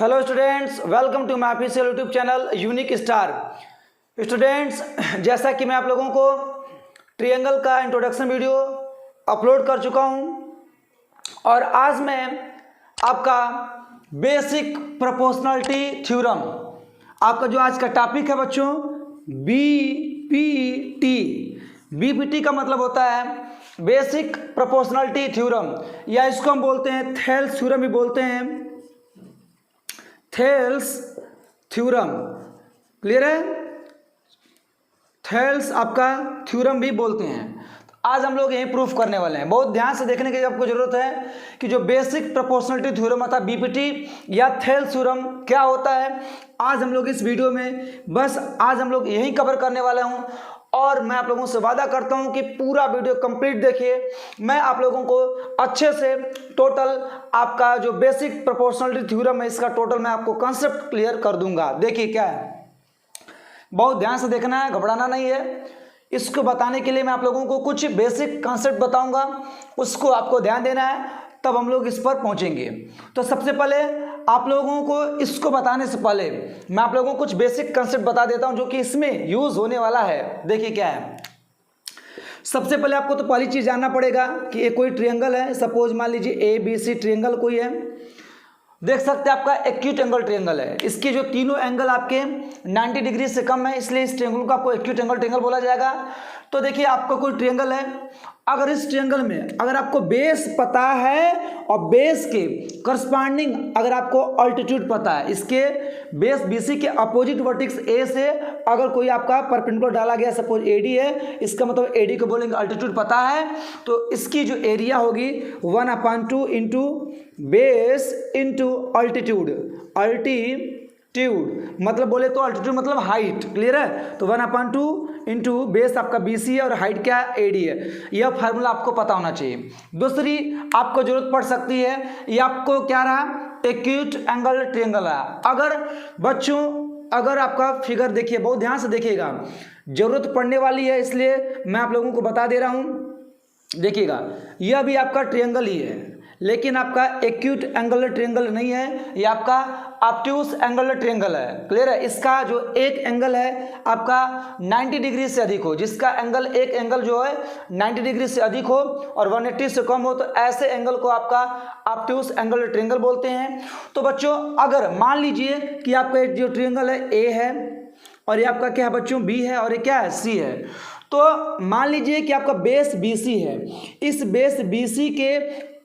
Hello students, welcome to my official YouTube channel unique star. Students, जैसा कि मैं आप लोगों को ट्रायंगल का इंट्रोडक्शन वीडियो अपलोड कर चुका हूं और आज मैं आपका बेसिक प्रोपोर्शनलिटी थ्योरम, आपका जो आज का टॉपिक है बच्चों बीपीटी। बीपीटी का मतलब होता है बेसिक प्रोपोर्शनलिटी थ्योरम, या इसको हम बोलते हैं थेल्स थ्योरम भी बोलते हैं, थेल्स थ्योरम। क्लियर है? थेल्स आपका थ्योरम भी बोलते हैं। आज हम लोग यही प्रूफ करने वाले हैं। बहुत ध्यान से देखने की आपको जरूरत है कि जो बेसिक प्रोपोर्शनलिटी थ्योरम अर्थात बीपीटी या थेल्स थ्योरम क्या होता है। आज हम लोग इस वीडियो में बस आज हम लोग यही कवर करने वाला हूं और मैं आप लोगों से वादा करता हूं कि पूरा वीडियो कंप्लीट देखिए। मैं आप लोगों को अच्छे से टोटल आपका जो बेसिक प्रोपोर्शनलिटी थ्योरम है इसका टोटल मैं आपको कॉन्सेप्ट क्लियर कर दूंगा। देखिए क्या है, बहुत ध्यान से देखना है, घबराना नहीं है। इसको बताने के लिए मैं आप लोगों को कुछ बेसिक कॉन्सेप्ट बताऊंगा, उसको आपको ध्यान देना है, तब हम लोग इस पर पहुंचेंगे। तो सबसे पहले आप लोगों को इसको बताने से पहले मैं आप लोगों को कुछ बेसिक कॉन्सेप्ट बता देता हूं जो कि इसमें यूज होने वाला है। देखिए क्या है, सबसे पहले आपको तो पहली चीज जानना पड़ेगा कि ये कोई ट्रायंगल है। सपोज मान लीजिए ABC ट्रायंगल कोई है, देख सकते हैं आपका एक्यूट एंगल ट्रायंगल है। इसके जो तीनों एंगल आपके 90 डिग्री से कम है, इसलिए इस ट्रायंगल को आपको एक्यूट एंगल ट्रायंगल बोला जाएगा। तो देखिए आपका कोई ट्रायंगल है, अगर इस ट्रायंगल में अगर आपको बेस पता है और बेस के करस्पॉन्डिंग अगर आपको अल्टीट्यूड पता है, इसके बेस BC के अपोजिट वर्टेक्स A से अगर कोई आपका परपेंडिकुलर डाला गया, सपोज AD है, इसका मतलब AD को बोलेंगे अल्टीट्यूड पता है, तो इसकी जो एरिया होगी 1/2 into base into altitude. Altitude मतलब बोले तो अल्टीट्यूड मतलब हाइट। क्लियर है? तो 1/2 इंटू बेस आपका BC है और हाइट क्या है, AD है। यह फार्मूला आपको पता होना चाहिए। दूसरी आपको जरूरत पड़ सकती है, यह आपको क्या रहा, एक्यूट एंगल ट्रायंगल रहा। अगर बच्चों अगर आपका फिगर देखिए, बहुत ध्यान से देखिएगा, जरूरत पड़ने वाली है इसलिए मैं आप लोगों को बता दे रहा हूं। देखिएगा यह भी आपका ट्रायंगल ही है, लेकिन आपका एक्यूट एंगुलर ट्रायंगल नहीं है, ये आपका ऑब्ट्यूस एंगुलर ट्रायंगल है। क्लियर है? इसका जो एक एंगल है आपका 90 डिग्री से अधिक हो, जिसका एंगल एक एंगल जो है 90 डिग्री से अधिक हो और 180 से कम हो, तो ऐसे एंगल को आपका ऑब्ट्यूस एंगुलर ट्रायंगल बोलते हैं। तो बच्चों अगर मान लीजिए कि आपका जो ट्रायंगल है A है और ये आपका क्या है बच्चों B है और ये क्या है C है, तो मान लीजिए कि आपका बेस BC है, इस बेस BC के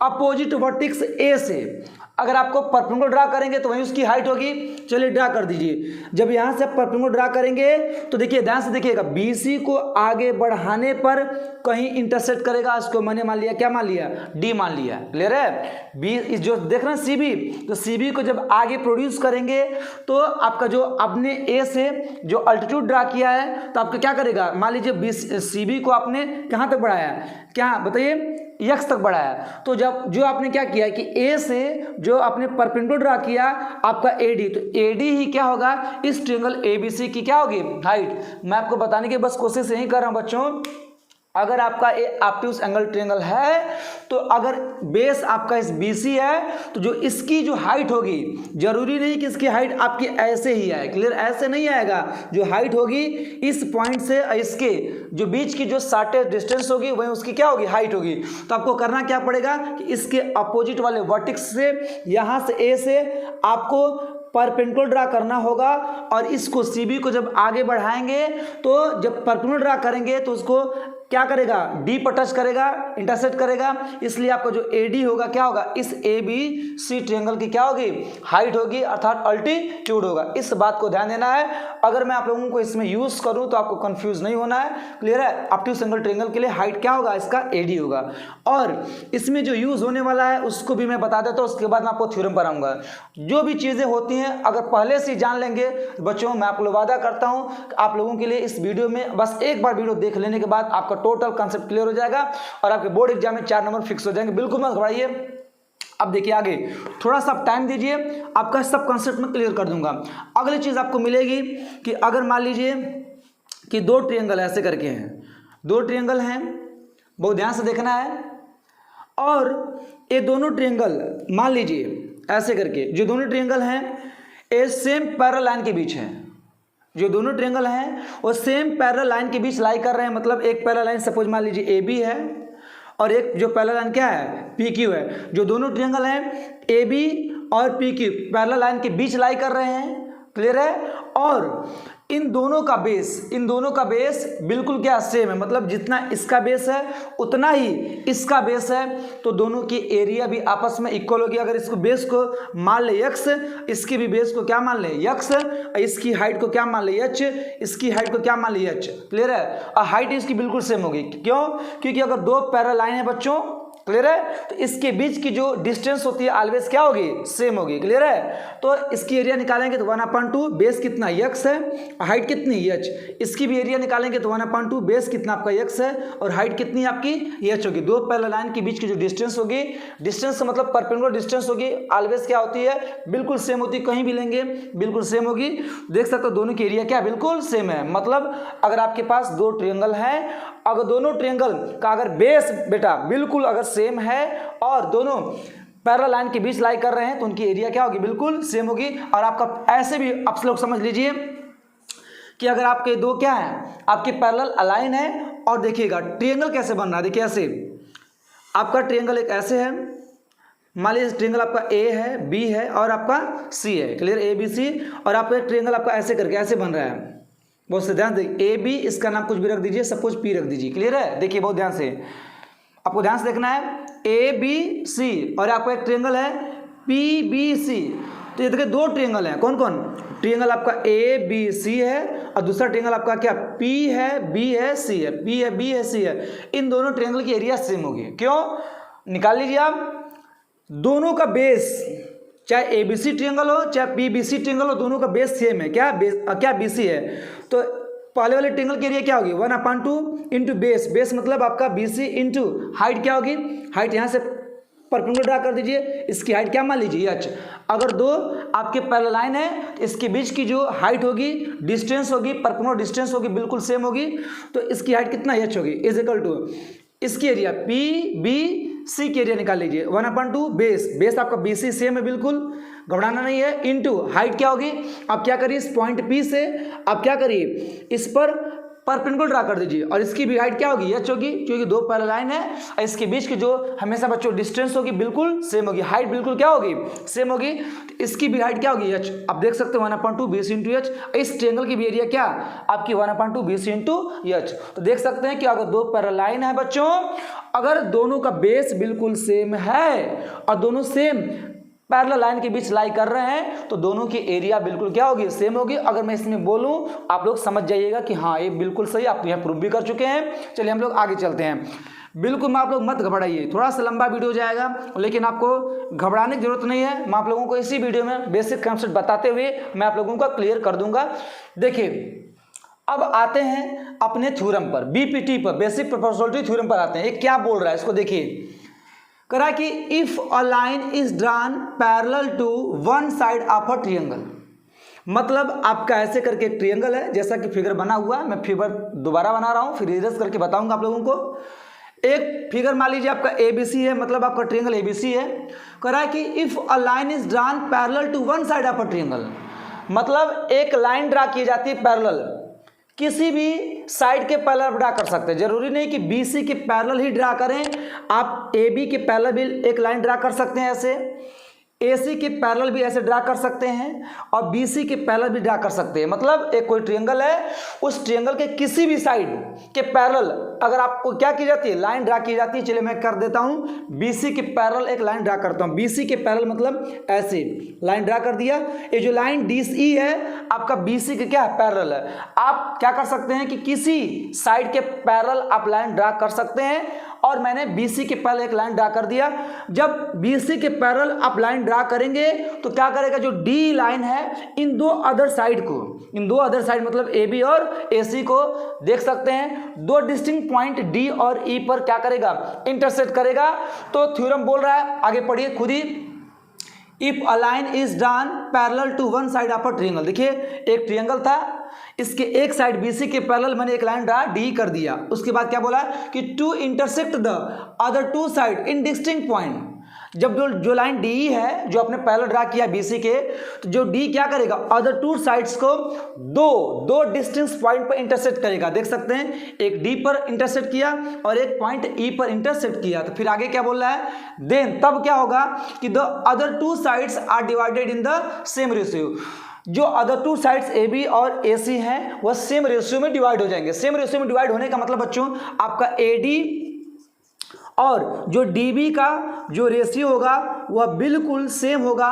अपोजिट वर्टेक्स A से अगर आपको परपेंडिकुलर ड्रा करेंगे तो वही उसकी हाइट होगी। चलिए ड्रा कर दीजिए। जब यहाँ से आप परपेंडिकुलर ड्रा करेंगे तो देखिए ध्यान से देखिएगा, BC को आगे बढ़ाने पर कहीं इंटरसेक्ट करेगा, उसको मैंने मान लिया, क्या मान लिया, D मान लिया। क्लियर है? B जो देख रहे हैं CB, तो CB को जब आगे प्रोड्यूस करेंगे तो आपका जो आपने A से जो अल्टीट्यूड ड्रा किया है तो आपको क्या करेगा, मान लीजिए CB को आपने कहाँ तक बढ़ाया, क्या बताइए, X तक बढ़ाया। तो जब जो आपने क्या किया कि A से जो आपने परपेंडिकुलर ड्रा किया आपका AD, तो AD ही क्या होगा, इस ट्रायंगल ABC की क्या होगी, हाइट। मैं आपको बताने की बस कोशिश यही कर रहा हूं बच्चों। अगर आपका ऑब्ट्यूस एंगल ट्रायंगल है तो अगर बेस आपका इस BC है तो जो इसकी जो हाइट होगी, जरूरी नहीं कि इसकी हाइट आपकी ऐसे ही आए। क्लियर? ऐसे नहीं आएगा। जो हाइट होगी इस पॉइंट से इसके जो बीच की जो शॉर्टेस्ट डिस्टेंस होगी वही उसकी क्या होगी, हाइट होगी। तो आपको करना क्या पड़ेगा कि इसके अपोजिट वाले वर्टेक्स से यहाँ से A से आपको परपेंडिकुलर ड्रा करना होगा और इसको CB को जब आगे बढ़ाएंगे तो जब परपेंडिकुलर ड्रा करेंगे तो उसको क्या करेगा, D पर टच करेगा, इंटरसेक्ट करेगा, इसलिए आपका जो AD होगा क्या होगा, इस ABC ट्रायंगल की क्या होगी, हाइट होगी अर्थात अल्टीट्यूड होगा। इस बात को ध्यान देना है। अगर मैं आप लोगों को इसमें यूज करूं तो आपको कंफ्यूज नहीं होना है। क्लियर है? ऑब्ट्यूस एंगल ट्रायंगल के लिए हाइट क्या होगा, इसका AD होगा। और इसमें जो यूज होने वाला है उसको भी मैं बता देता हूं, उसके बाद मैं आपको थ्योरम पर आऊंगा। जो भी चीजें होती हैं अगर पहले से जान लेंगे बच्चों, मैं आप लोग वादा करता हूं आप लोगों के लिए इस वीडियो में बस एक बार वीडियो देख लेने के बाद आपका टोटल कॉन्सेप्ट क्लियर हो जाएगा और आपके बोर्ड एग्जाम में 4 नंबर फिक्स हो जाएंगे। बिल्कुल मत घबराइए। अब देखिए आगे थोड़ा सा टाइम दीजिए, आपका सब कॉन्सेप्ट में क्लियर कर दूंगा। अगली चीज आपको मिलेगी कि अगर मान लीजिए कि 2 ट्रायंगल ऐसे करके हैं, 2 ट्रायंगल हैं, बहुत ध्यान से देखना है, और ये दोनों ट्रायंगल मान लीजिए ऐसे करके जो दोनों ट्रायंगल हैं ए सेम पैरेलल लाइन के बीच है, जो दोनों ट्रायंगल हैं वो सेम पैरेलल लाइन के बीच लाई कर रहे हैं। मतलब एक पैरेलल लाइन सपोज मान लीजिए ए बी है और एक जो पैरेलल लाइन क्या है पी क्यू है। जो दोनों ट्रायंगल हैं ए बी और पी क्यू पैरेलल लाइन के बीच लाई कर रहे हैं, क्लियर है। और इन दोनों का बेस बिल्कुल क्या सेम है, मतलब जितना इसका बेस है उतना ही इसका बेस है, तो दोनों की एरिया भी आपस में इक्वल होगी। अगर इसको बेस को मान ले x, इसकी भी बेस को क्या मान ले x, इसकी हाइट को क्या मान ले h, इसकी हाइट को क्या मान ले h, क्लियर है। और हाइट इसकी बिल्कुल सेम होगी, क्यों? क्योंकि अगर दो पैरेलल लाइन है बच्चों, क्लियर है, तो इसके बीच की जो डिस्टेंस होती है ऑलवेज क्या होगी, सेम होगी, क्लियर है। तो इसकी एरिया निकालेंगे तो 1/2, बेस कितना x है, हाइट कितनी h। इसकी भी एरिया निकालेंगे तो 1/2, बेस कितना आपका x है और हाइट कितनी आपकी h होगी। दो पैरेलल लाइन के बीच की जो डिस्टेंस होगी, डिस्टेंस का मतलब परपेंडिकुलर डिस्टेंस होगी, ऑलवेज क्या होती है, बिल्कुल सेम होती है। कहीं भी लेंगे बिल्कुल सेम होगी। देख सकते हो दोनों की एरिया क्या बिल्कुल सेम है। मतलब अगर आपके पास दो ट्रायंगल है, अगर दोनों ट्रायंगल का अगर बेस बेटा बिल्कुल अगर सेम है और दोनों पैरेलल लाइन के बीच लाई कर रहे हैं तो उनकी एरिया क्या होगी, बिल्कुल सेम होगी। और आपका ऐसे भी आप लोग समझ लीजिए कि अगर आपके दो क्या है, आपके पैरेलल अलाइन है और देखिएगा ट्रायंगल कैसे बन रहा है। देखिए ऐसे आपका ट्रायंगल एक ऐसे है, मान लीजिए ट्रायंगल आपका ए है, बी है और आपका सी है, क्लियर, ए बी सी। और आपका ट्रायंगल आपका ऐसे करके ऐसे बन रहा है। बहुत से ध्यान देखिए, ए बी इसका नाम कुछ भी रख दीजिए, सपोज पी रख दीजिए, क्लियर है। देखिए बहुत ध्यान से, आपको ध्यान से देखना है, ए बी सी और आपका एक ट्रायंगल है पी बी सी। तो ये देखिए दो ट्रायंगल हैं, कौन कौन, ट्रायंगल आपका ए बी सी है और दूसरा ट्रायंगल आपका क्या पी है, बी है, सी है, पी है, बी है, सी है। इन दोनों ट्रायंगल की एरिया सेम होगी। क्यों? निकाल लीजिए आप, दोनों का बेस चाहे ए बी सी ट्रायंगल हो चाहे पी बी सी ट्रायंगल हो, दोनों का बेस सेम है। क्या बेस, क्या बी सी है। तो पहले वाले ट्रायंगल की एरिया क्या होगी, 1/2 इंटू बेस, बेस मतलब आपका बी सी इंटू हाइट क्या होगी, हाइट यहाँ से परपेंडिकुलर ड्रा कर दीजिए, इसकी हाइट क्या मान लीजिए h। अगर दो आपके पैरेलल लाइन है, इसके बीच की जो हाइट होगी, डिस्टेंस होगी, परपेंडिकुलर डिस्टेंस होगी, बिल्कुल सेम होगी, तो इसकी हाइट कितना h होगी, इज इक्वल टू इसकी एरिया पी बी सी की एरिया निकाल लीजिए 1/2 बेस, बेस आपका बी सी सेम है, बिल्कुल घबराना नहीं है, इनटू हाइट क्या होगी। आप क्या करिए, इस पॉइंट पी से आप क्या करिए, इस पर परपेंडिकुलर ड्रा कर दीजिए और इसकी भी हाइट क्या होगी, h होगी, क्योंकि दो पैरेलल लाइन है और इसके बीच की जो हमेशा बच्चों डिस्टेंस होगी बिल्कुल सेम होगी, हाइट बिल्कुल क्या होगी, सेम होगी। तो इसकी भी हाइट क्या होगी, h। आप देख सकते हो 1/2 बी सी इंटू एच। इस ट्रायंगल की भी एरिया क्या आपकी 1/2 बी सी इंटू एच। तो देख सकते हैं कि अगर दो पैरेलल लाइन है बच्चों, अगर दोनों का बेस बिल्कुल सेम है और दोनों सेम पैरेलल लाइन के बीच लाई कर रहे हैं तो दोनों की एरिया बिल्कुल क्या होगी, सेम होगी। अगर मैं इसमें बोलूं आप लोग समझ जाइएगा कि हाँ ये बिल्कुल सही, आप यह प्रूव भी कर चुके हैं। चलिए हम लोग आगे चलते हैं। बिल्कुल मैं आप लोग मत घबराइए, थोड़ा सा लंबा वीडियो जाएगा लेकिन आपको घबराने की जरूरत नहीं है। मैं आप लोगों को इसी वीडियो में बेसिक कॉन्सेप्ट बताते हुए मैं आप लोगों का क्लियर कर दूंगा। देखिए अब आते हैं अपने थ्योरम पर, बीपीटी पर, बेसिक प्रोपोर्शनलिटी थ्योरम पर आते हैं। ये क्या बोल रहा है इसको देखिए, करा कि if a line is drawn parallel to one side of a triangle. मतलब आपका ऐसे करके एक ट्रायंगल है, जैसा कि फिगर बना हुआ है, मैं फिगर दोबारा बना रहा हूं, फिर रिवर्स करके बताऊंगा आप लोगों को। एक फिगर मान लीजिए आपका एबीसी है, मतलब आपका ट्रायंगल एबीसी है। करा कि if a line is drawn parallel to one side of a triangle, मतलब एक लाइन ड्रा की जाती है पैरेलल, किसी भी साइड के पैरेलल ड्रा कर सकते हैं, जरूरी नहीं कि बीसी के पैरेलल ही ड्रा करें, आप एबी के पैरेलल भी एक लाइन ड्रा कर सकते हैं, ऐसे एसी के पैरेलल भी ऐसे ड्रा कर सकते हैं और बीसी के पैरेलल भी ड्रा कर सकते हैं। मतलब एक कोई ट्रायंगल है, उस ट्रायंगल के किसी भी साइड के पैरेलल अगर आपको क्या की जाती है, लाइन ड्रा की जाती है। चलिए मैं कर देता हूं, बीसी के पैरेलल एक लाइन ड्रा करता हूं। बीसी के पैरेलल मतलब ऐसे लाइन ड्रा कर दिया। ये जो लाइन डीसी है आपका बीसी के क्या है, पैरेलल है। आप क्या कर सकते हैं कि किसी साइड के पैरेलल आप लाइन ड्रा कर सकते हैं और मैंने बीसी के पैरेलल एक लाइन ड्रा कर दिया। जब बीसी के पैरेलल आप लाइन ड्रा करेंगे तो क्या करेगा, जो डी लाइन है इन दो अदर साइड को, इन दो अदर साइड मतलब ए बी और ए सी को देख सकते हैं, दो डिस्टिंक्ट पॉइंट डी और ई पर क्या करेगा, इंटरसेक्ट करेगा। तो थ्योरम बोल रहा है, आगे पढ़िए खुद ही, if a line is drawn parallel to one side of a triangle. देखिए एक ट्रायंगल था, इसके एक साइड बीसी के पैरेलल मैंने एक लाइन ड्रा डी कर दिया। उसके बाद क्या बोला कि to intersect the other two side in distinct point, जब जो लाइन डी है जो आपने पहले ड्रा किया बीसी के, तो जो डी क्या करेगा, अदर टू साइड्स को दो डिस्टेंस पॉइंट पर इंटरसेक्ट करेगा। देख सकते हैं, एक डी पर इंटरसेक्ट किया और एक पॉइंट ई पर इंटरसेक्ट किया। तो फिर आगे क्या बोल रहा है, देन तब क्या होगा कि the other two sides are divided in the same ratio. जो other two sides A B और ए सी हैं वह सेम रेशियो में डिवाइड हो जाएंगे। सेम रेशियो में डिवाइड होने का मतलब बच्चों, आपका ए डी और जो डी बी का जो रेशियो होगा वह बिल्कुल सेम होगा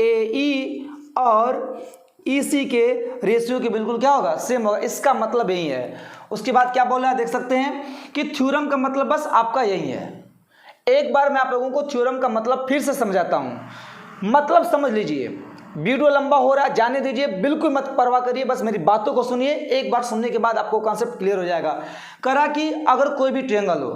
ए ई और ई सी के रेशियो के बिल्कुल क्या होगा, सेम होगा। इसका मतलब यही है। उसके बाद क्या बोल रहा है, देख सकते हैं कि थ्योरम का मतलब बस आपका यही है। एक बार मैं आप लोगों को थ्योरम का मतलब फिर से समझाता हूं, मतलब समझ लीजिए। वीडियो लंबा हो रहा है, जाने दीजिए, बिल्कुल मत परवाह करिए, बस मेरी बातों को सुनिए। एक बार सुनने के बाद आपको कॉन्सेप्ट क्लियर हो जाएगा। करा कि अगर कोई भी ट्रायंगल हो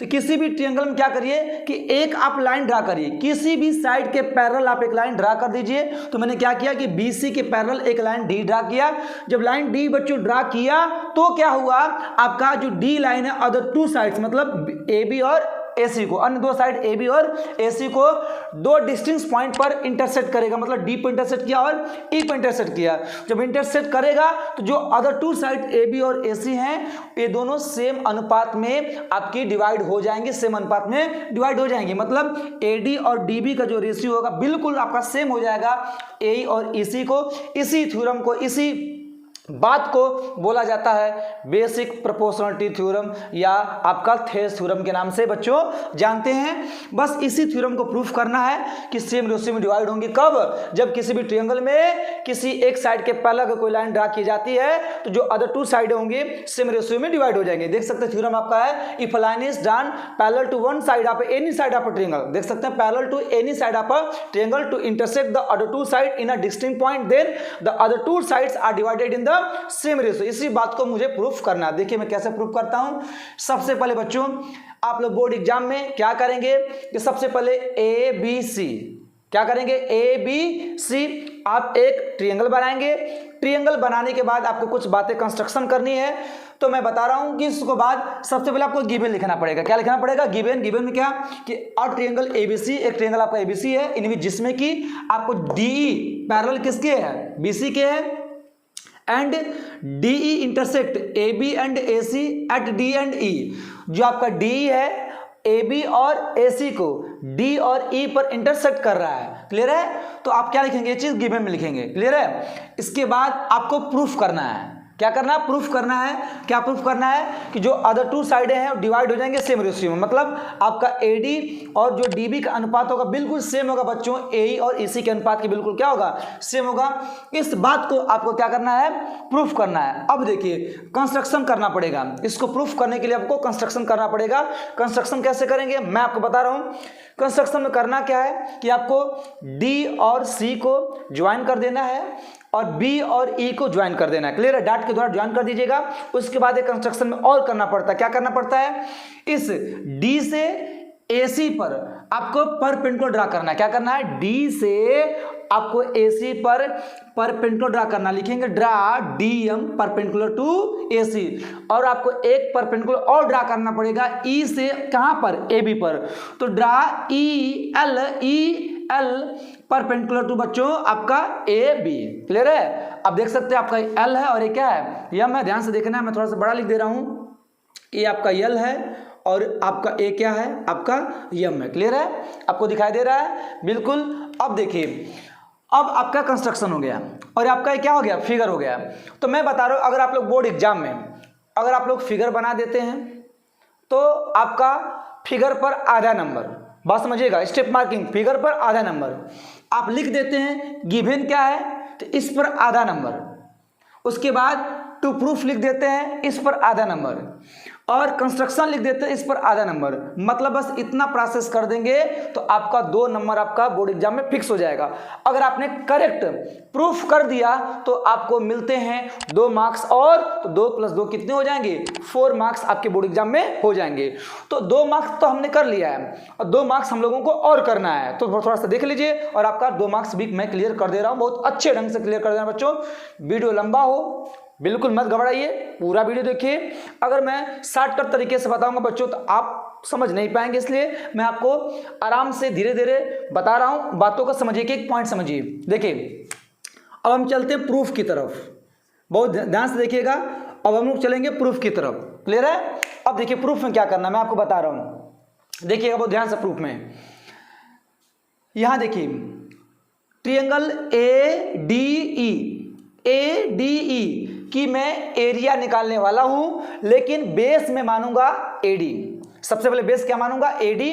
तो किसी भी ट्रायंगल में क्या करिए कि एक आप लाइन ड्रा करिए, किसी भी साइड के पैरेलल आप एक लाइन ड्रा कर दीजिए। तो मैंने क्या किया कि BC के पैरेलल एक लाइन डी ड्रा किया। जब लाइन डी बच्चों ड्रा किया तो क्या हुआ, आपका जो डी लाइन है अदर टू साइड्स मतलब AB और AC को, अन्य दो साइड AB और AC को दो डिस्टेंस पॉइंट पर इंटरसेक्ट करेगा। मतलब D पर इंटरसेक्ट किया और E पर इंटरसेक्ट किया। जब इंटरसेक्ट करेगा तो जो अदर टू साइड AB और AC हैं ये दोनों सेम अनुपात में आपकी डिवाइड हो जाएंगे, सेम अनुपात में डिवाइड हो जाएंगे। मतलब AD और DB का जो रेशियो होगा बिल्कुल आपका सेम हो जाएगा AE और EC को। इसी थ्योरम को, इसी बात को बोला जाता है बेसिक प्रोपोर्शनलिटी थ्योरम या आपका थेस थ्योरम के नाम से बच्चों जानते हैं। बस इसी थ्योरम को प्रूफ करना है कि सेम रेशियो में डिवाइड होंगे। कब, जब किसी भी ट्रायंगल में किसी एक साइड के पैरेलल अगर कोई लाइन ड्रा की जाती है तो जो अदर टू साइड होंगे सेम रेशियो में डिवाइड हो जाएंगे। देख सकते हैं थ्योरम आपका है, if line is drawn parallel to one side of any side of a triangle, देख सकते हैं parallel to any side of a triangle to intersect the other two side in a distinct point, then the other two sides are divided in the same ratio. इसी बात को मुझे proof करना है। देखिए मैं कैसे प्रूफ करता हूं। सबसे पहले बच्चों आप लोग बोर्ड एग्जाम में क्या करेंगे कि सबसे पहले ABC क्या करेंगे, ABC आप एक ट्रायंगल बनाएंगे। ट्रायंगल बनाने के बाद आपको कुछ बातें कंस्ट्रक्शन करनी है। तो मैं बता रहा हूं कि इसको बाद सबसे पहले आपको गिवन लिखना पड़ेगा। क्या लिखना पड़ेगा, गिवन। गिवन में क्या कि अ ट्रायंगल ABC, एक ट्रायंगल आपका ABC है, इनमें जिसमें कि आपको DE पैरेलल किसके है, BC के है, and DE intersect AB and AC at D and E। जो आपका DE है AB और AC को D और E पर इंटरसेक्ट कर रहा है। क्लियर है, तो आप क्या लिखेंगे, ये चीज गिवन में लिखेंगे। क्लियर है, इसके बाद आपको प्रूफ करना है। क्या करना है, प्रूफ करना है। क्या प्रूफ करना है कि जो अदर टू साइडें हैं डिवाइड हो जाएंगे सेम रेशियो में। मतलब आपका AD और जो DB का अनुपात होगा बिल्कुल सेम होगा बच्चों, AE और EC के अनुपात की बिल्कुल क्या होगा, सेम होगा। इस बात को आपको क्या करना है, प्रूफ करना है। अब देखिए कंस्ट्रक्शन करना पड़ेगा। इसको प्रूफ करने के लिए आपको कंस्ट्रक्शन करना पड़ेगा। कंस्ट्रक्शन कैसे करेंगे मैं आपको बता रहा हूं। कंस्ट्रक्शन में करना क्या है कि आपको D और C को ज्वाइन कर देना है और B और E को ज्वाइन कर देना है। क्लियर है, डॉट के द्वारा ज्वाइन कर दीजिएगा। उसके बाद एक कंस्ट्रक्शन में और करना पड़ता है। क्या करना पड़ता है, इस D से AC पर आपको परपेंडिकुलर ड्रा करना है। क्या करना है, D से आपको AC पर परपेंडिकुलर ड्रा करना। लिखेंगे draw DM perpendicular to AC। और आपको एक परपेंडिकुलर और ड्रा करना पड़ेगा E से कहां पर, AB पर। तो ड्रा EL परपेंडिकुलर टू बच्चों आपका AB। क्लियर है, अब देख सकते हैं आपका L है और ये क्या है, यह मैं ध्यान से देखना है, मैं थोड़ा सा बड़ा लिख दे रहा हूं। ये आपका L है और आपका A क्या है, आपका M है। क्लियर है, आपको दिखाई दे रहा है बिल्कुल। अब देखिए अब आपका कंस्ट्रक्शन हो गया और आपका क्या हो गया, फिगर हो गया। तो मैं बता रहा हूं अगर आप लोग बोर्ड एग्जाम में अगर आप लोग फिगर बना देते हैं तो आपका फिगर पर आधा नंबर, बात समझिएगा, स्टेप मार्किंग, फिगर पर आधा नंबर आप लिख देते हैं। गिवन क्या है तो इस पर आधा नंबर, उसके बाद टू प्रूफ लिख देते हैं, इस पर आधा नंबर, और कंस्ट्रक्शन लिख देते हैं, इस पर आधा नंबर। मतलब बस इतना प्रोसेस कर देंगे तो आपका 2 नंबर आपका बोर्ड एग्जाम में फिक्स हो जाएगा। अगर आपने करेक्ट प्रूफ कर दिया तो आपको मिलते हैं 2 मार्क्स, और तो 2 + 2 कितने हो जाएंगे, 4 मार्क्स आपके बोर्ड एग्जाम में हो जाएंगे। तो 2 मार्क्स तो हमने कर लिया है और 2 मार्क्स हम लोगों को और करना है। तो थोड़ा सा देख लीजिए और आपका 2 मार्क्स भी मैं क्लियर कर दे रहा हूँ, बहुत अच्छे ढंग से क्लियर कर दे रहा हूँ बच्चों। वीडियो लंबा हो, बिल्कुल मत घबराइए, पूरा वीडियो देखिए। अगर मैं शॉर्टकट तरीके से बताऊंगा बच्चों तो आप समझ नहीं पाएंगे, इसलिए मैं आपको आराम से धीरे धीरे बता रहा हूं, बातों को समझिए, एक पॉइंट समझिए। देखिए अब हम चलते हैं प्रूफ की तरफ, बहुत ध्यान से देखिएगा। अब हम लोग चलेंगे प्रूफ की तरफ, क्लियर है। अब देखिए प्रूफ में क्या करना है मैं आपको बता रहा हूं, देखिएगा बहुत ध्यान से। प्रूफ में यहां देखिए ट्रायंगल ADE कि मैं एरिया निकालने वाला हूं, लेकिन बेस में मानूंगा AD। सबसे पहले बेस क्या मानूंगा? AD,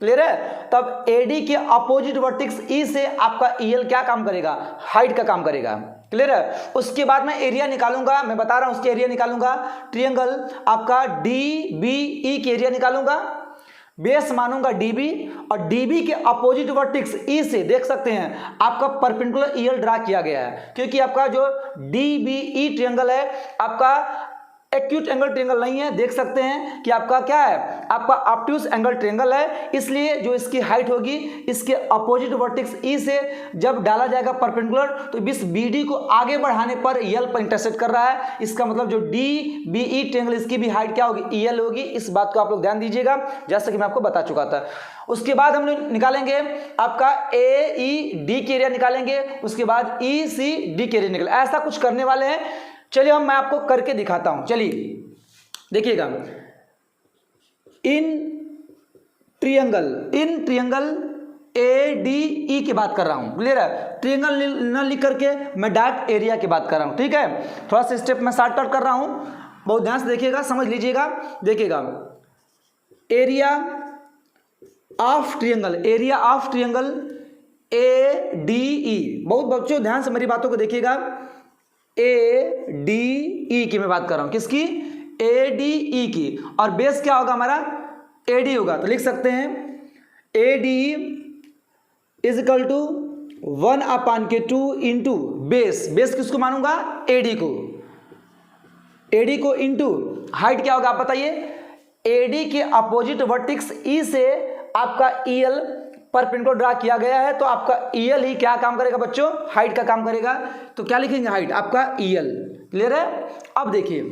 क्लियर है। तब AD के अपोजिट वर्टेक्स E से आपका EL क्या काम करेगा? हाइट का काम करेगा, क्लियर है। उसके बाद मैं एरिया निकालूंगा, मैं बता रहा हूं उसके एरिया निकालूंगा। ट्रायंगल आपका DBE के एरिया निकालूंगा, बेस मानूंगा DB, और DB के अपोजिट वर्टेक्स E से देख सकते हैं आपका परपेंडिकुलर EL ड्रा किया गया है, क्योंकि आपका जो DBE ट्रायंगल है आपका एक्यूट एंगल ट्रायंगल नहीं है। देख सकते हैं कि आपका क्या है, आपका ऑब्ट्यूज एंगल ट्रायंगल है, इसलिए जो इसकी हाइट होगी इसके अपोजिट वर्टेक्स E से जब डाला जाएगा परपेंडिकुलर, तो इस BD को आगे बढ़ाने पर EL पर इंटरसेक्ट कर रहा है। इसका मतलब जो DBE ट्रायंगल इसकी भी हाइट क्या होगी? EL होगी। इस बात को आप लोग ध्यान दीजिएगा, जैसा कि मैं आपको बता चुका था। उसके बाद हम लोग निकालेंगे आपका AED के एरिया निकालेंगे, उसके बाद ECD के एरिया निकालेंगे। ऐसा कुछ करने वाले हैं, चलिए मैं आपको करके दिखाता हूं। चलिए देखिएगा, इन ट्रायंगल ADE की बात कर रहा हूं, क्लियर है। ट्रायंगल न लिख करके मैं डायरेक्ट एरिया की बात कर रहा हूं, ठीक है। थोड़ा सा स्टेप मैं शॉर्टकट कर रहा हूं, बहुत ध्यान से देखिएगा, समझ लीजिएगा। देखिएगा एरिया ऑफ ट्रायंगल ADE, बहुत बच्चों ध्यान से मेरी बातों को देखिएगा। ADE की मैं बात कर रहा हूं, किसकी? ADE की। और बेस क्या होगा हमारा? AD होगा। तो लिख सकते हैं ADE is equal to 1/2 into base किसको मानूंगा? AD को इंटू हाइट क्या होगा आप बताइए? AD के अपोजिट वर्टेक्स E से आपका EL परपेंडिकुलर ड्रा किया गया है, तो आपका EL ही क्या काम करेगा बच्चों? हाइट का काम करेगा। तो क्या लिखेंगे? हाइट आपका EL, क्लियर है। अब देखिए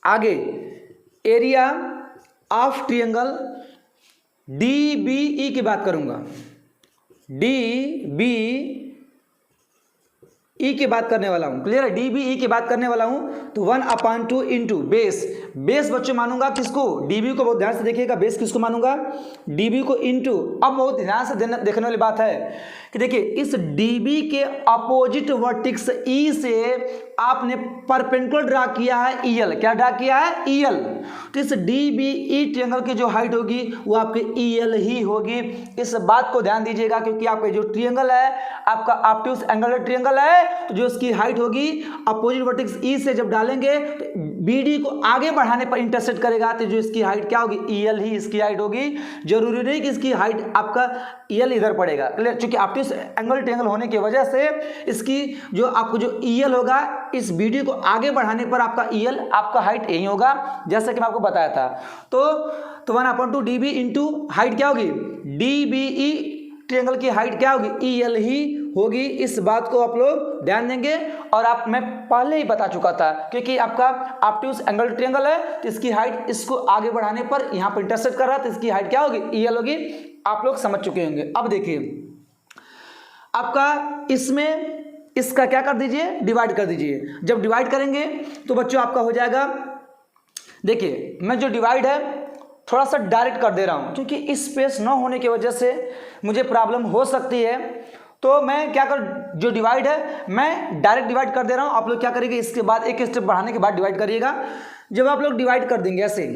आगे, एरिया ऑफ ट्रायंगल DBE की बात करूंगा, DBE की बात करने वाला हूं, क्लियर है। DBE की बात करने वाला हूं, तो 1/2 इंटू बेस बच्चों मानूंगा किसको? DB को। बहुत ध्यान से देखिएगा, बेस किसको मानूंगा? DB को इंटू। अब बहुत ध्यान से देखने वाली बात है कि देखिए इस DB के अपोजिट वर्टेक्स E से आपने परपेंडिकुलर ड्रा किया है EL। क्या ड्रा किया है? EL। तो इस DBE ट्रायंगल की जो हाइट होगी वो आपके EL ही होगी। इस बात को ध्यान दीजिएगा, क्योंकि आपका जो ट्रायंगल है आपका ऑब्ट्यूज एंगल ट्रायंगल है, तो जो इसकी हाइट होगी अपोजिट वर्टेक्स E से जब डालेंगे तो BD को आगे बढ़ाने पर इंटरसेक्ट करेगा, तो जो इसकी हाइट क्या होगी? EL ही इसकी हाइट होगी। जरूरी नहीं कि इसकी हाइट आपका EL इधर पड़ेगा, क्लियर। क्योंकि ऑब्ट्यूज एंगल ट्रायंगल होने की वजह से इसकी जो आपको जो EL होगा, इस BD को आगे बढ़ाने पर आपका EL आपका हाइट यही होगा, जैसा कि मैं आपको बताया था। तो 1/2 DB इंटू हाइट क्या होगी? DBE ट्रायंगल की हाइट क्या होगी? EL ही होगी। इस बात को आप लोग ध्यान देंगे, और मैं पहले ही बता चुका था, क्योंकि आपका ऑब्ट्यूज एंगल ट्रायंगल है, तो इसकी हाइट इसको आगे बढ़ाने पर यहाँ पर इंटरसेक्ट कर रहा है, तो इसकी हाइट क्या होगी? EL होगी। आप लोग समझ चुके होंगे। अब देखिए आपका इसमें इसका क्या कर दीजिए? डिवाइड कर दीजिए। जब डिवाइड करेंगे तो बच्चों आपका हो जाएगा, देखिए मैं जो डिवाइड है थोड़ा सा डायरेक्ट कर दे रहा हूं, क्योंकि स्पेस न होने की वजह से मुझे प्रॉब्लम हो सकती है। तो मैं क्या कर, जो डिवाइड है मैं डायरेक्ट डिवाइड कर दे रहा हूं। आप लोग क्या करेंगे? इसके बाद एक स्टेप बढ़ाने के बाद डिवाइड करिएगा। जब आप लोग डिवाइड कर देंगे ऐसे,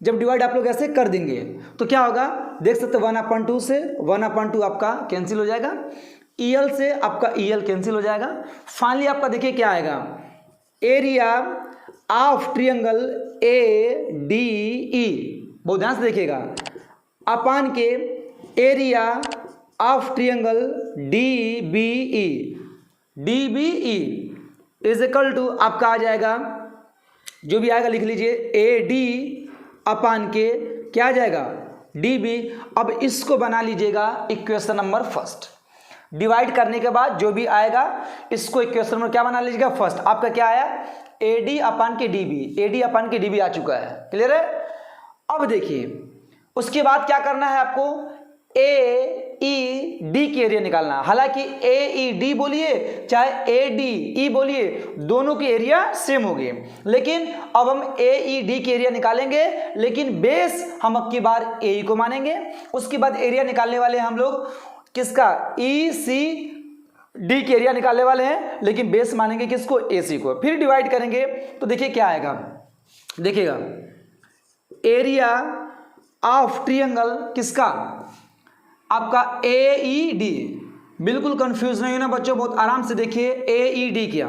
जब डिवाइड आप लोग ऐसे कर देंगे तो क्या होगा? देख सकते 1/2 से 1/2 आपका कैंसिल हो जाएगा, EL से आपका EL कैंसिल हो जाएगा। फाइनली आपका देखिए क्या आएगा? एरिया ऑफ ट्रायंगल ADE, बहुत ध्यान से देखिएगा, अपान के area of triangle DBE is equal to आपका आ जाएगा, जो भी आएगा लिख लीजिए, AD अपान के क्या आ जाएगा? DB। अब इसको बना लीजिएगा इक्वेशन नंबर फर्स्ट। डिवाइड करने के बाद जो भी आएगा इसको इक्वेशन में क्या बना लीजिएगा फर्स्ट। आपका क्या आया AD अपान के DB, AD अपान के DB आ चुका है, क्लियर है। अब देखिए उसके बाद क्या करना है आपको AED की एरिया निकालना। हालांकि AED बोलिए चाहे ADE बोलिए दोनों की एरिया सेम होगी, लेकिन अब हम AED की एरिया निकालेंगे, लेकिन बेस हम अब की बार AE को मानेंगे। उसके बाद एरिया निकालने वाले हम लोग किसका ECD की एरिया निकालने वाले हैं, लेकिन बेस मानेंगे किसको AC को। फिर डिवाइड करेंगे तो देखिए क्या आएगा, देखिएगा एरिया ऑफ ट्रायंगल किसका आपका AED। बिल्कुल कंफ्यूज नहीं होना बच्चों, बहुत आराम से देखिए AED क्या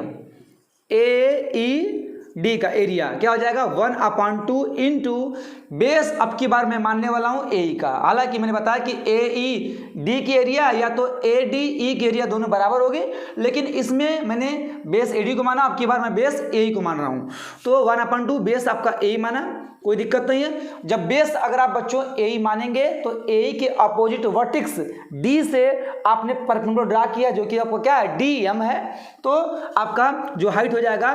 AED का एरिया क्या हो जाएगा 1/2 इंटू बेस अब की बार मैं मानने वाला हूं AE का। हालांकि मैंने बताया कि AED की एरिया या तो ADE की एरिया दोनों बराबर होगी, लेकिन इसमें मैंने बेस AD को माना, अब की बार मैं बेस AE को मान रहा हूं। तो 1/2 बेस आपका AE माना, कोई दिक्कत नहीं है। जब बेस अगर आप बच्चों AE मानेंगे तो AE के अपोजिट वर्टिक्स D से आपने परपेंडिकुलर ड्रा किया जो कि आपको क्या है DM है, तो आपका जो हाइट हो जाएगा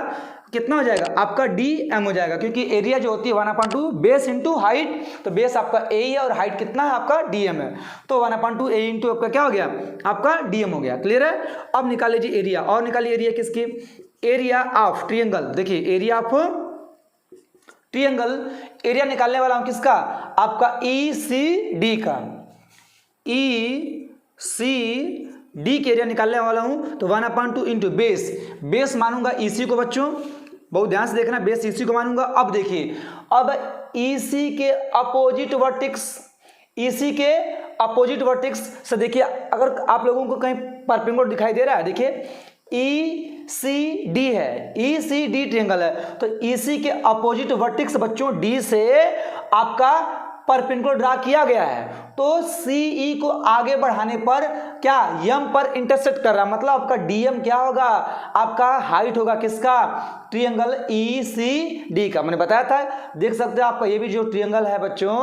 कितना हो जाएगा आपका DM हो जाएगा, क्योंकि एरिया जो होती है 1/2 बेस इंटू हाइट, तो बेस आपका AE है और हाइट कितना है आपका DM है, तो 1/2 AE इंटू आपका क्या हो गया आपका DM हो गया, क्लियर है। अब निकाल लीजिए एरिया, और निकालिए एरिया किसकी एरिया ऑफ ट्रायंगल। देखिए एरिया ऑफ ट्रायंगल एरिया निकालने वाला हूं किसका आपका ECD का, ECD के एरिया निकालने वाला हूं, तो 1/2 इंटू बेस मानूंगा EC को बच्चों, बहुत ध्यान से देखना, बेस EC को मानूंगा। अब देखिए अब EC के अपोजिट वर्टिक्स से देखिए अगर आप लोगों को कहीं परपेंडिकुलर दिखाई दे रहा है, देखिए ECD है, ECD ट्रायंगल है, तो EC के अपोजिट वर्टिक्स बच्चों D से आपका परपेंडिकुलर ड्रा किया गया है, तो CE को आगे बढ़ाने पर क्या M पर इंटरसेक्ट कर रहा है, मतलब आपका DM क्या होगा आपका हाइट होगा किसका ट्रायंगल ECD का। मैंने बताया था, देख सकते हैं आपका ये भी जो ट्रायंगल है बच्चों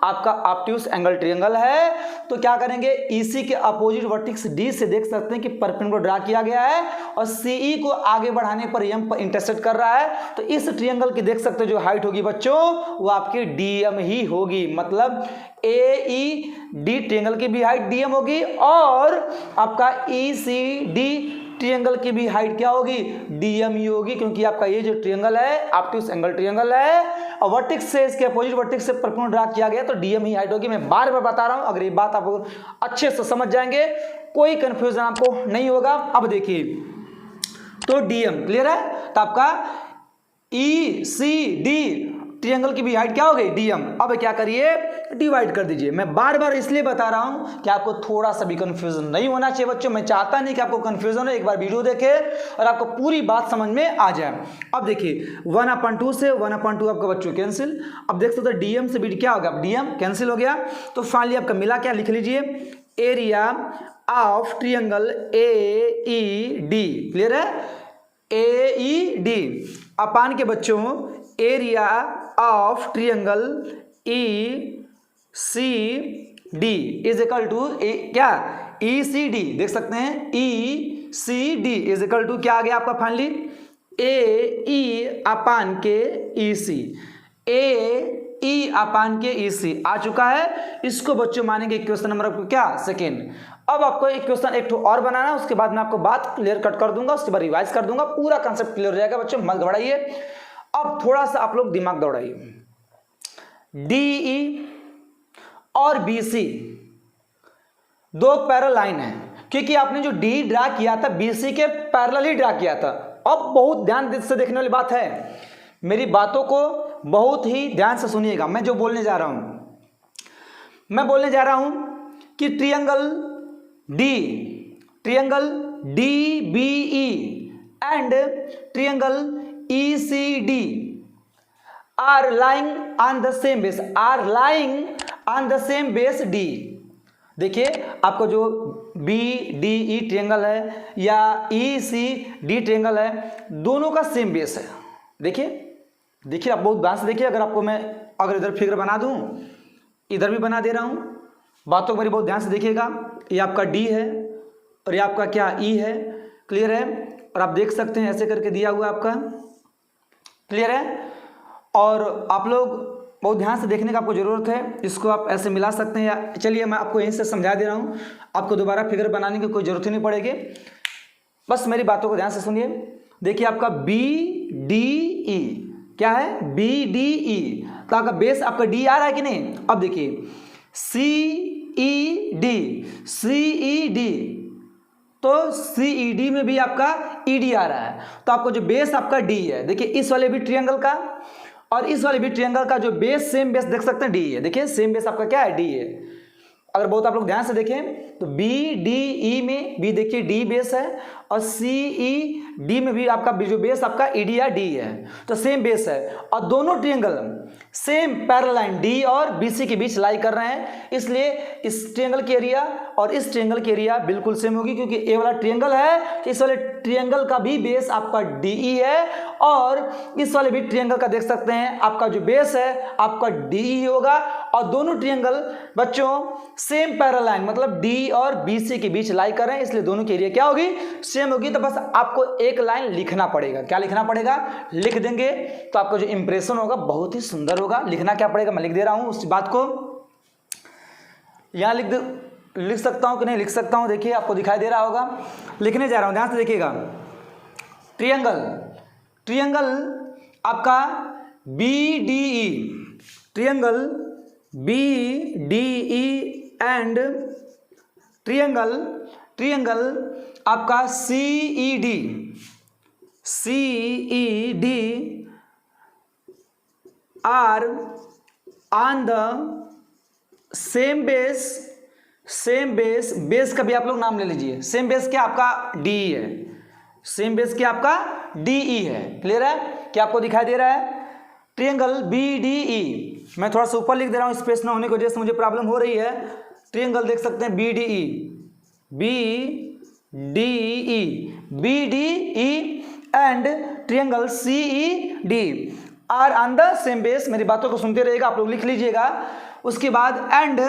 आपका ऑब्ट्यूस एंगल ट्रायंगल है, तो क्या करेंगे EC के अपोजिट वर्टिक्स D से देख सकते हैं कि परपेंडिकुलर ड्रा किया गया है और CE को आगे बढ़ाने पर M पर इंटरसेक्ट कर रहा है, तो इस ट्रायंगल की देख सकते हैं जो हाइट होगी बच्चों वो आपकी DM ही होगी, मतलब AED ट्रायंगल की भी हाइट DM होगी और आपका ECD ट्रायंगल की भी हाइट क्या होगी DM ही होगी, क्योंकि आपका ये जो ट्रायंगल है ऑब्ट्यूस एंगल ट्रायंगल है और वर्टेक्स से इसके अपोजिट वर्टेक्स से परपेंडिकुलर ड्रा किया गया, तो DM ही हाइट होगी। मैं बार बार बता रहा हूं, अगर ये बात आप अच्छे से समझ जाएंगे कोई कंफ्यूजन आपको नहीं होगा। अब देखिए तो DM क्लियर है, तो आपका ECD ट्रायंगल की भी हाइट क्या हो गई DM। अब क्या करिए डिवाइड कर दीजिए। मैं बार बार इसलिए बता रहा हूं कि आपको थोड़ा सा भी कंफ्यूजन नहीं होना चाहिए बच्चों, मैं चाहता नहीं कि आपको कंफ्यूजन हो, एक बार वीडियो देखे और आपको पूरी बात समझ में आ जाए। अब देखिए 1/2 से 1/2 आपका बच्चों कैंसिल, अब देख सकते DM से भी क्या होगा DM कैंसिल हो गया, तो फाइनली आपका मिला क्या लिख लीजिए area of triangle AED, clear है AED अपान के बच्चों area of triangle ECD is equal to क्या ECD, देख सकते हैं ECD इज इक्वल टू क्या आ गया आपका फाइनली AE अपान के EC, AE अपान के EC आ चुका है। इसको बच्चों मानेंगे इक्वेशन नंबर क्या सेकेंड। अब आपको इक्वेशन एक और बनाना है, उसके बाद मैं आपको बात क्लियर कट कर दूंगा, उसके बाद रिवाइज कर दूंगा, पूरा कंसेप्ट क्लियर हो जाएगा बच्चों, मत घबराइए। अब थोड़ा सा आप लोग दिमाग दौड़ाइए, DE और BC दो पैरेलल लाइन है, क्योंकि आपने जो DE ड्रा किया था BC के पैरेलल ही ड्रा किया था। अब बहुत ध्यान से देखने वाली बात है, मेरी बातों को बहुत ही ध्यान से सुनिएगा। मैं जो बोलने जा रहा हूं, मैं बोलने जा रहा हूं कि triangle DBE and triangle ECD are lying on the same base D। देखिए आपको जो BDE ट्रायंगल है या ECD ट्रायंगल है, दोनों का सेम बेस है। देखिए आप बहुत ध्यान से देखिए, अगर इधर फिगर बना दूं, इधर भी बना दे रहा हूं, बातों को मेरी बहुत ध्यान से देखिएगा। ये आपका D है और ये आपका क्या ई है, क्लियर है। और आप देख सकते हैं ऐसे करके दिया हुआ आपका, क्लियर है। और आप लोग बहुत ध्यान से देखने का आपको ज़रूरत है, इसको आप ऐसे मिला सकते हैं या चलिए मैं आपको यहीं से समझा दे रहा हूँ, आपको दोबारा फिगर बनाने की कोई ज़रूरत ही नहीं पड़ेगी, बस मेरी बातों को ध्यान से सुनिए। देखिए आपका बी डी ई क्या है, बी डी ई, तो आपका बेस आपका डी आ रहा है कि नहीं। अब देखिए सी ई डी, तो सी ई डी में भी आपका ई डी आ रहा है, तो आपको जो बेस आपका डी है। देखिए इस वाले भी ट्रायंगल का और इस वाले भी ट्रायंगल का जो बेस, सेम बेस देख सकते हैं डी है। देखिए सेम बेस आपका क्या है, डी है। अगर बहुत आप लोग ध्यान से देखें तो बी डी ई में भी देखिए डी बेस है और सी ई डी में भी आपका जो बेस आपका ई डी या डी है, तो सेम बेस है। और दोनों triangle same parallel line D और बी सी के बीच लाई कर रहे हैं, इसलिए इस ट्रायंगल की एरिया और इस ट्रायंगल की एरिया बिल्कुल सेम होगी, क्योंकि ये वाला ट्रायंगल है, इस वाले ट्रायंगल का भी बेस आपका डी ई है और इस वाले भी ट्रायंगल का देख सकते हैं आपका जो बेस है आपका डी ई होगा। और दोनों ट्रायंगल बच्चों सेम पैरेलल लाइन मतलब डी और बी सी के बीच लाई कर रहे हैं, इसलिए दोनों की एरिया क्या होगी, सेम होगी। तो बस आपको एक लाइन लिखना पड़ेगा, क्या लिखना पड़ेगा, लिख देंगे तो आपका जो इंप्रेशन होगा बहुत ही सुंदर होगा। लिखना क्या पड़ेगा, मैं लिख दे रहा हूं उस बात को, यहां लिख सकता हूं कि नहीं लिख सकता हूं, देखिए आपको दिखाई दे रहा होगा, लिखने जा रहा हूं, ध्यान से देखिएगा। ट्रायंगल आपका B D E, triangle B D E and triangle आपका C E D are on the same base का भी आप लोग नाम ले लीजिए। सेम बेस क्या आपका डी है, सेम बेस क्या आपका डी ई है, क्लियर है। क्या आपको दिखाई दे रहा है, ट्रायंगल बी डी ई, मैं थोड़ा सा ऊपर लिख दे रहा हूँ, स्पेस ना होने की वजह से मुझे प्रॉब्लम हो रही है। ट्रायंगल देख सकते हैं B D E and triangle C E D are on the same base. मेरी बातों को सुनते रहिएगा, आप लोग लिख लीजिएगा। उसके बाद and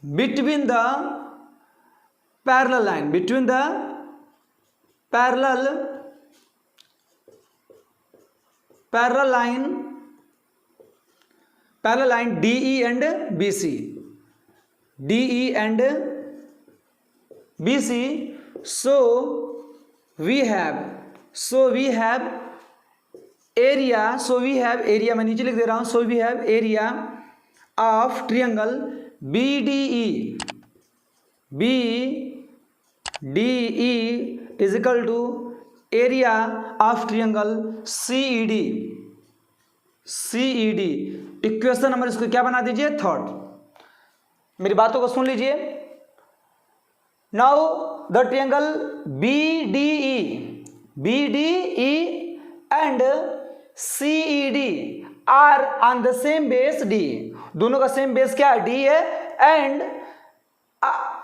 between the parallel line, parallel line DE and BC, so we have area, मैं नीचे लिख दे रहा हूं, so we have area of triangle BDE is equal to area of triangle CED। Equation number इसको क्या बना दीजिए, थर्ड। मेरी बातों को सुन लीजिए। Now the triangle BDE and CED are on the same base D, दोनों का सेम बेस क्या है, D है।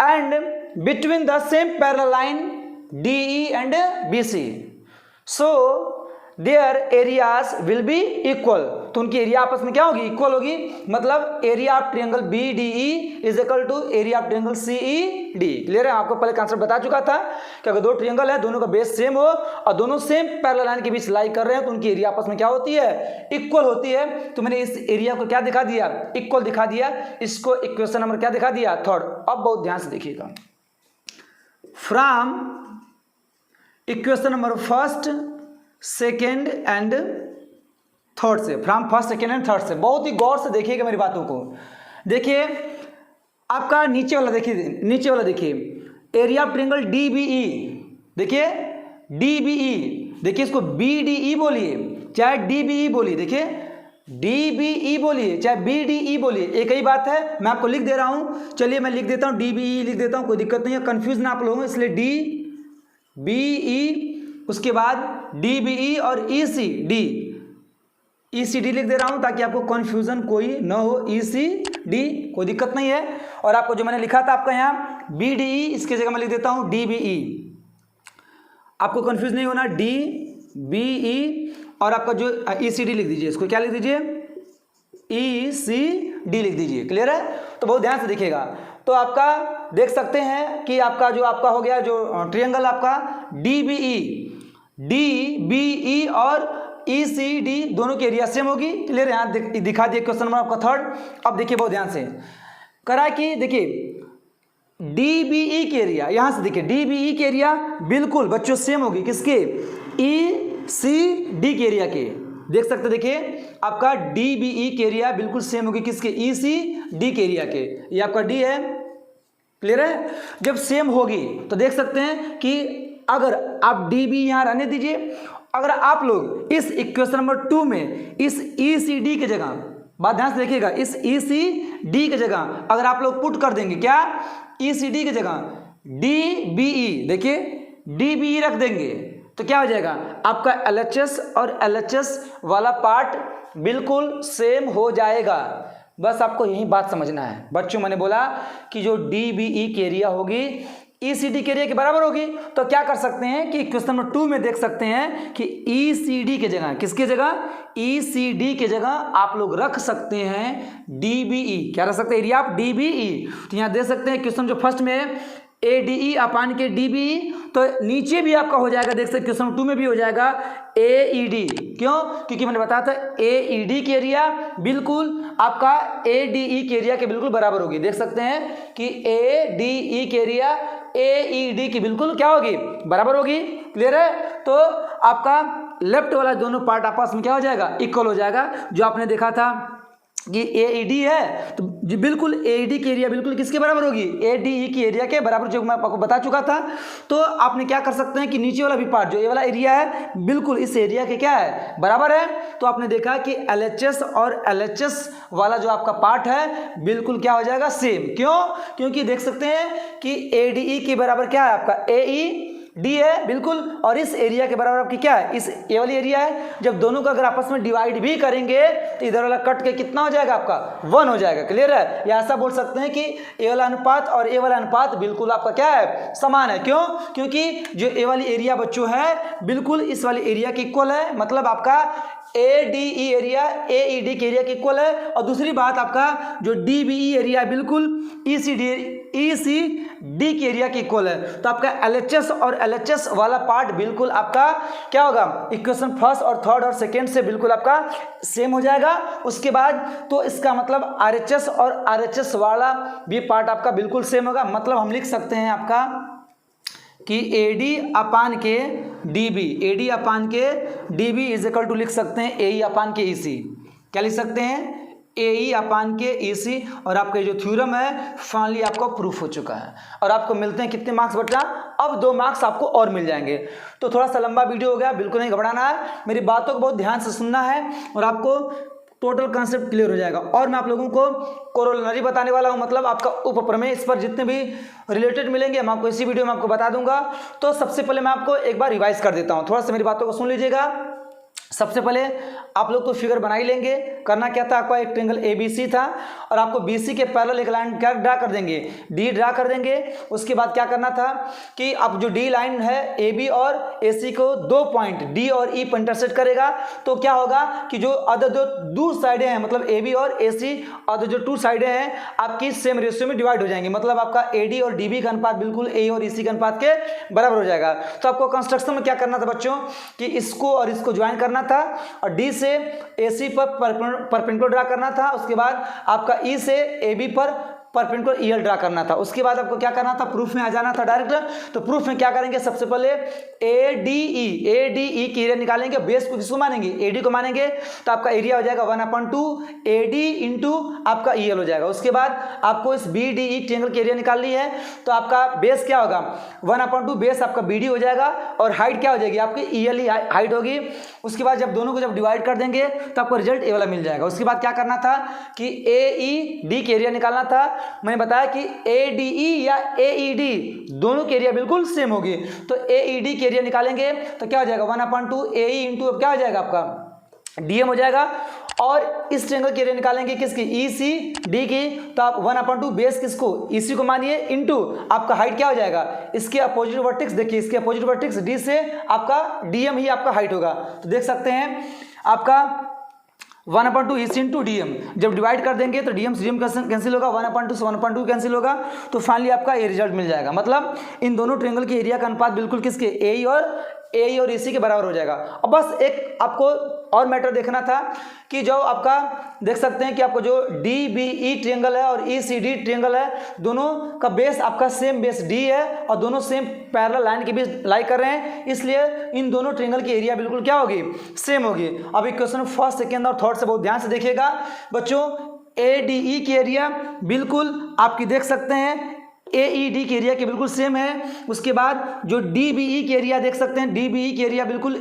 And between the same parallel line DE and BC, so their areas will be equal, तो उनकी एरिया आपस में क्या होगी, इक्वल होगी। मतलब area of triangle BDE is equal to area of triangle CED। Clear है, आपको पहले कॉन्सेप्ट बता चुका था कि अगर दो ट्रायंगल है, दोनों का बेस सेम हो और दोनों सेम पैरेलल लाइन के बीच लाई कर रहे हैं, तो उनकी एरिया आपस में क्या होती है, इक्वल होती है। तो मैंने इस एरिया को क्या दिखा दिया, इक्वल दिखा दिया। इसको इक्वेशन नंबर क्या दिखा दिया, थर्ड। अब बहुत ध्यान से देखिएगा, from equation number first, second and third से, from first, second and third से बहुत ही गौर से देखिएगा मेरी बातों को। देखिए आपका नीचे वाला देखिए, एरिया ऑफ ट्रायंगल DBE, देखिए DBE, देखिए इसको BDE बोलिए चाहे DBE बोलिए, देखिए DBE बोलिए चाहे BDE बोलिए, एक ही बात है। मैं आपको लिख दे रहा हूं, चलिए मैं लिख देता हूं, DBE लिख देता हूं, कोई दिक्कत नहीं है, कंफ्यूज ना आप लोग हो, इसलिए DBE, उसके बाद DBE और ECD लिख दे रहा हूं ताकि आपको कंफ्यूजन कोई न हो। ECD कोई दिक्कत नहीं है। और आपको जो मैंने लिखा था आपका यहाँ BDE, इसकी जगह मैं लिख देता हूं DBE, आपको कंफ्यूज नहीं होना। DBE और आपका जो ECD लिख दीजिए, इसको क्या लिख दीजिए, ECD लिख दीजिए। क्लियर है, तो बहुत ध्यान से देखिएगा। तो आपका देख सकते हैं कि आपका जो आपका हो गया जो ट्रायंगल आपका DBE और ECD दोनों की एरिया सेम होगी। क्लियर है? यहाँ दिखा दिए क्वेश्चन नंबर आपका थर्ड। अब देखिए बहुत ध्यान से करा कि देखिए DBE की एरिया, यहाँ से देखिए DBE की एरिया बिल्कुल बच्चों सेम होगी किसके? ECD के एरिया के। देख सकते देखिए आपका DBE के एरिया बिल्कुल सेम होगी किसके? ECD के एरिया के। ये आपका D है। क्लियर है? जब सेम होगी तो देख सकते हैं कि अगर आप DB यहाँ रहने दीजिए, अगर आप लोग इस इक्वेशन नंबर 2 में इस ECD की जगह, बात ध्यान से देखिएगा, इस ECD की जगह अगर आप लोग पुट कर देंगे क्या? ECD की जगह DBE, देखिए DBE रख देंगे तो क्या हो जाएगा? आपका LHS और LHS वाला पार्ट बिल्कुल सेम हो जाएगा। बस आपको यही बात समझना है बच्चों। मैंने बोला कि जो DBE की एरिया होगी ECD के एरिया के बराबर होगी। तो क्या कर सकते हैं कि क्वेश्चन नंबर 2 में देख सकते हैं कि ECD के जगह, किसकी जगह? ECD के जगह आप लोग रख सकते हैं DBE। क्या रख सकते हैं? एरिया आप DBE। तो यहाँ देख सकते हैं क्वेश्चन जो फर्स्ट में है ADE अपान के DBE, तो नीचे भी आपका हो जाएगा, देख सकते हैं क्वेश्चन 2 में भी हो जाएगा AED। क्यों? क्योंकि मैंने बताया था AED की एरिया बिल्कुल आपका ADE के एरिया के बिल्कुल बराबर होगी। देख सकते हैं कि ADE की एरिया AED की बिल्कुल क्या होगी? बराबर होगी। क्लियर है? तो आपका लेफ्ट वाला दोनों पार्ट आपस में क्या हो जाएगा? इक्वल हो जाएगा। जो आपने देखा था कि AED है तो बिल्कुल AED की एरिया बिल्कुल किसके बराबर होगी? ADE की एरिया के बराबर, जो मैं आपको बता चुका था। तो आपने क्या कर सकते हैं कि नीचे वाला भी पार्ट जो ये वाला एरिया है बिल्कुल इस एरिया के क्या है? बराबर है। तो आपने देखा कि LHS और LHS वाला जो आपका पार्ट है बिल्कुल क्या हो जाएगा? सेम। क्यों? क्योंकि देख सकते हैं कि ADE के बराबर क्या है आपका? AED है बिल्कुल, और इस एरिया के बराबर आपकी क्या है? इस ए वाली एरिया है। जब दोनों को अगर आपस में डिवाइड भी करेंगे तो इधर वाला कट के कितना हो जाएगा आपका? 1 हो जाएगा। क्लियर है? या ऐसा बोल सकते हैं कि ए वाला अनुपात और ए वाला अनुपात बिल्कुल आपका क्या है? समान है। क्यों? क्योंकि जो ए वाली एरिया बच्चों है बिल्कुल इस वाली एरिया के इक्वल है, मतलब आपका ADE एरिया AED के एरिया के इक्वल है। और दूसरी बात आपका जो DBE एरिया बिल्कुल ECD के एरिया के इक्वल है। तो आपका LHS और LHS वाला पार्ट बिल्कुल आपका क्या होगा? इक्वेशन फर्स्ट और थर्ड और सेकेंड से बिल्कुल आपका सेम हो जाएगा। उसके बाद तो इसका मतलब RHS और RHS वाला भी पार्ट आपका बिल्कुल सेम होगा। मतलब हम लिख सकते हैं आपका कि AD अपान के DB इज इक्वल टू लिख सकते हैं AE अपान के EC। क्या लिख सकते हैं? AE अपान के EC। और आपका जो थ्योरम है फाइनली आपको प्रूफ हो चुका है। और आपको मिलते हैं कितने मार्क्स बच्चा? अब 2 मार्क्स आपको और मिल जाएंगे। तो थोड़ा सा लंबा वीडियो हो गया, बिल्कुल नहीं घबराना है, मेरी बातों को बहुत ध्यान से सुनना है और आपको टोटल कंसेप्ट क्लियर हो जाएगा। और मैं आप लोगों को कोरोलरी बताने वाला हूं, मतलब आपका उपप्रमेय, इस पर जितने भी रिलेटेड मिलेंगे मैं आपको इसी वीडियो में आपको बता दूंगा। तो सबसे पहले मैं आपको एक बार रिवाइज कर देता हूं, थोड़ा सा मेरी बातों को सुन लीजिएगा। सबसे पहले आप लोग तो फिगर बना ही लेंगे। करना क्या था आपका? एक ट्रायंगल ABC था और आपको BC के पैरेलल एक लाइन क्या ड्रा कर देंगे? D ड्रा कर देंगे। उसके बाद क्या करना था कि अब जो D लाइन है AB और AC को 2 पॉइंट D और E पर इंटरसेक्ट करेगा। तो क्या होगा कि जो अदर जो दूर साइडें हैं, मतलब AB और AC अदर जो 2 साइडें हैं आपकी सेम रेशियो में डिवाइड हो जाएंगी। मतलब आपका AD और DB का अनुपात बिल्कुल A और EC के अनुपात के बराबर हो जाएगा। तो आपको कंस्ट्रक्शन में क्या करना था बच्चों कि इसको और इसको ज्वाइन करना था और D से AC पर परपेंडिकुलर ड्रा करना था। उसके बाद आपका E से AB पर परपेंडिकुलर EL ड्रा करना था। उसके बाद आपको क्या करना था? प्रूफ में आ जाना था डायरेक्ट। तो प्रूफ में क्या करेंगे? सबसे पहले ADE की एरिया निकालेंगे। बेस को किसको मानेंगे? AD को मानेंगे। तो आपका एरिया हो जाएगा 1/2 AD इंटू आपका EL हो जाएगा। उसके बाद आपको इस BDE ट्रायंगल की एरिया निकालनी है। तो आपका बेस क्या होगा? 1/2 बेस आपका BD हो जाएगा और हाइट क्या हो जाएगी? आपकी EL ही हाइट होगी। उसके बाद जब दोनों को जब डिवाइड कर देंगे तो आपको रिजल्ट ए वाला मिल जाएगा। उसके बाद क्या करना था कि AED की एरिया निकालना था। मैंने बताया कि ADE या AED दोनों की एरिया बिल्कुल सेम होगी। तो AED की एरिया निकालेंगे तो क्या हो जाएगा? 1/2 AE इंटू अब क्या हो जाएगा? आपका DM हो जाएगा। और इस ट्रायंगल की एरिया निकालेंगे किसकी? ECD की। तो आप 1/2 बेस किसको? EC को मानिए इंटू आपका हाइट क्या हो जाएगा? इसके अपोजिट वर्टेक्स, देखिए इसके अपोजिट वर्टेक्स D से आपका DM ही आपका हाइट होगा। तो देख सकते हैं आपका 1/2 EC इंटू DM। जब डिवाइड कर देंगे तो DM से DM कैंसिल होगा, 1/2 से 1/2 कैंसिल होगा, तो फाइनली आपका ये रिजल्ट मिल जाएगा। मतलब इन दोनों ट्रायंगल के एरिया का अनुपात बिल्कुल किसके, AE और EC के बराबर हो जाएगा। अब बस एक आपको और मैटर देखना था कि जो आपका देख सकते हैं कि आपको जो DBE ट्रायंगल है और ECD ट्रायंगल है, दोनों का बेस आपका सेम बेस D है और दोनों सेम पैरेलल लाइन के बीच लाई कर रहे हैं, इसलिए इन दोनों ट्रायंगल की एरिया बिल्कुल क्या होगी, सेम होगी। अब एक क्वेश्चन फर्स्ट, सेकेंड और थर्ड से बहुत ध्यान से देखिएगा बच्चों। ADE की एरिया बिल्कुल आपकी देख सकते हैं AED की एरिया के बिल्कुल सेम है। उसके बाद जो DBE की एरिया देख सकते हैं, DBE की एरिया बिल्कुल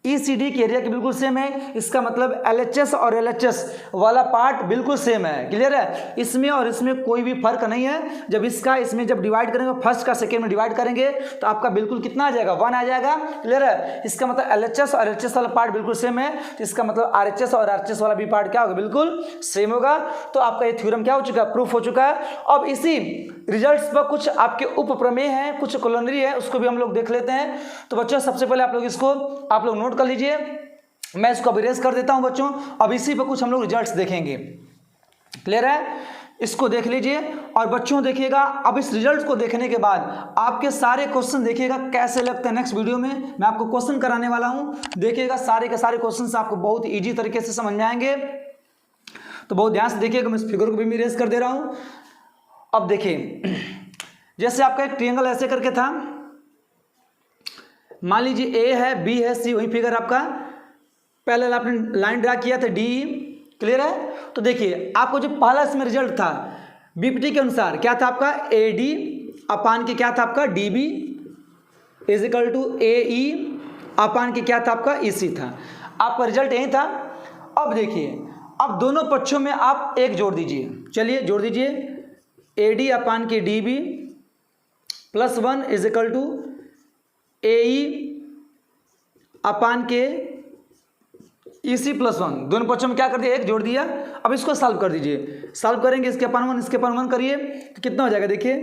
ECD की एरिया के बिल्कुल सेम है। इसका मतलब LHS और LHS वाला पार्ट बिल्कुल सेम है। क्लियर है, इसमें और इसमें कोई भी फर्क नहीं है। जब इसका इसमें जब डिवाइड करेंगे, फर्स्ट का सेकेंड में डिवाइड करेंगे तो आपका बिल्कुल कितना आ जाएगा, 1 आ जाएगा। क्लियर है, इसका मतलब LHS और LHS वाला पार्ट बिल्कुल सेम है, तो इसका मतलब RHS और RHS वाला भी पार्ट क्या होगा, बिल्कुल सेम होगा। तो आपका ये थ्योरम क्या हो चुका है, प्रूफ हो चुका है। अब इसी रिजल्ट्स पर कुछ आपके उप प्रमेय हैं, कुछ कोलोनरी है, उसको भी हम लोग देख लेते हैं। तो बच्चों सबसे पहले आप लोग इसको नोट कर लीजिए, मैं इसको अब इरेज कर देता हूं बच्चों। अब इसी पर कुछ हम लोग रिजल्ट्स देखेंगे। क्लियर है, इसको देख लीजिए और बच्चों देखिएगा। अब इस रिजल्ट को देखने के बाद आपके सारे क्वेश्चन देखिएगा कैसे लगते हैं। नेक्स्ट वीडियो में मैं आपको क्वेश्चन कराने वाला हूं, देखिएगा सारे के सारे क्वेश्चन आपको बहुत ईजी तरीके से समझ में आएंगे। तो बहुत ध्यान से देखिएगा, मैं इस फिगर को भी इरेज कर दे रहा हूं। अब देखिए, जैसे आपका एक ट्रायंगल ऐसे करके था, मान लीजिए A है, B है, C, वही फिगर आपका पहले आपने लाइन ड्रा किया था D। क्लियर है, तो देखिए आपको जो पहला इसमें रिजल्ट था BPT के अनुसार क्या था आपका, AD अपान के क्या था आपका DB is equal to AE upon के क्या था आपका EC था। आपका रिजल्ट यही था। अब देखिए, अब दोनों पक्षों में आप एक जोड़ दीजिए। चलिए जोड़ दीजिए, AD अपान के DB plus 1 is equal to AE upon के EC प्लस 1। दोनों पक्षों में क्या कर दिया, एक जोड़ दिया। अब इसको सॉल्व कर दीजिए। सॉल्व करेंगे, इसके अपान 1 इसके अपान 1 करिए तो कितना हो जाएगा, देखिए